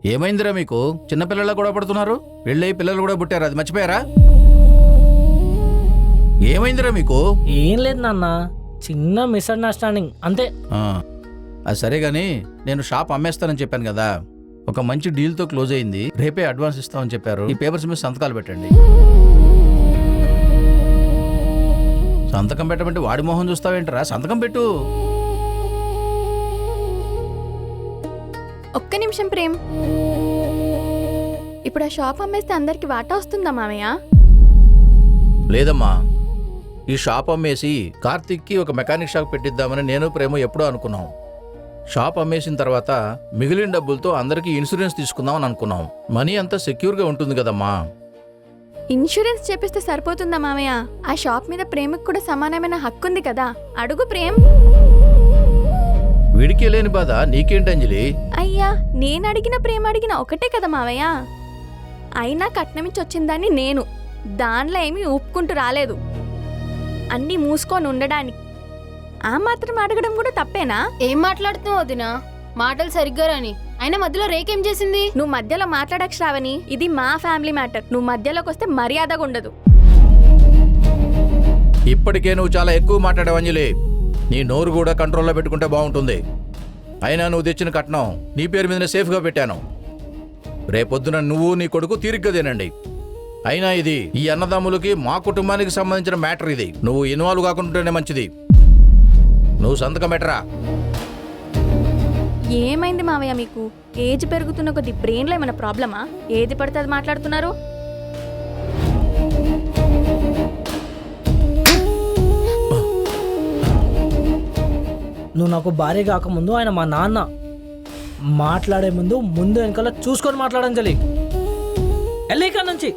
ఏమైందిరా మీకు? చిన్నపిల్లల కూడా పడుతున్నారు, పెళ్ళి పిల్లలు కూడా పుట్టారు, అది మర్చిపోయారా? ఏమైందిరా మీకు? ఏం లేదు నాన్న, చిన్న మిస్అండర్స్టాండింగ్ అంతే. అది సరే గాని నేను షాప్ అమ్మేస్తానని చెప్పాను కదా, ఒక మంచి డీల్తో క్లోజ్ అయింది, రేపే అడ్వాన్స్ ఇస్తామని చెప్పారు. ఈ పేపర్స్ మీద సంతకాలు పెట్టండి. సంతకం పెట్టమంటే వాడి మొహం చూస్తావేంటరా? సంతకం పెట్టు. ఒక్క నిమిషం ప్రేమ్, ఇప్పుడు ఆ షాప్ అమ్మేస్తే అందరికి వాటా వస్తుందా మామయ్య? లేదమ్మా, ఈ షాప్ అమ్మేసి కార్తిక్కి ఒక మెకానిక్ షాప్ పెట్టిద్దామని నేను ప్రేమ ఎప్పుడో అనుకున్నాం. షాప్ అమ్మేసిన తర్వాత మిగిలిన డబ్బులతో అందరికీ ఇన్సూరెన్స్ తీసుకుందామని అనుకున్నాం. మనీ అంతా సెక్యూర్గా ఉంటుంది కదమ్మా. ఇన్సూరెన్స్ చేపిస్తే సరిపోతుందా మామయ్య? ఆ షాప్ మీద ప్రేమకు కూడా సమానమైన హక్కు ఉంది కదా, అడుగు ప్రేమ్. వీడికే లేని బాధ నీకేంటి అంజలి? అయ్యా, నేను అడిగిన ప్రేమ అడిగిన ఒకటే కదా మావయ్య. అయినా కట్నమించి వచ్చిందాన్ని నేను, దానిలో ఏమీ ఊపుకుంటూ రాలేదు. అన్నీ మూసుకొని ఉండడానికి ఆ మాత్రం అడగడం కూడా తప్పేనా? ఏం మాట్లాడుతున్నావు వదినా? మాటలు సరిగ్గా రాని. అయినా మధ్యలో రేకేం చేసింది? నువ్వు మధ్యలో మాట్లాడకు శ్రావణి, ఇది మా ఫ్యామిలీ మ్యాటర్. నువ్వు మధ్యలోకి వస్తే మర్యాదగా ఉండదు. ఇప్పటికే నువ్వు చాలా ఎక్కువ మాట్లాడావు అంజలి, నీ నోరు కూడా కంట్రోల్లో పెట్టుకుంటే బాగుంటుంది. అయినా నువ్వు తెచ్చిన కట్నం నీ పేరు మీదనే సేఫ్గా పెట్టాను. రేపొద్దున నువ్వు నీ కొడుకు తీరిగ్గా తినండి. అయినా ఇది ఈ అన్నదమ్ములకి మా కుటుంబానికి సంబంధించిన మ్యాటర్, ఇది నువ్వు ఇన్వాల్వ్ కాకుండానే మంచిది. నువ్వు సంతకం పెట్టరా. ఏమైంది మావయ్య మీకు? ఏజ్ పెరుగుతున్న కొద్ది బ్రెయిన్లో ఏమైనా ప్రాబ్లమా? ఏది పడితే అది మాట్లాడుతున్నారు. నువ్వు నాకు భార్య కాకముందు ఆయన మా నాన్న. మాట్లాడే ముందు వెనకాల చూసుకొని మాట్లాడంజలి. వెళ్ళి ఇక్కడ నుంచి.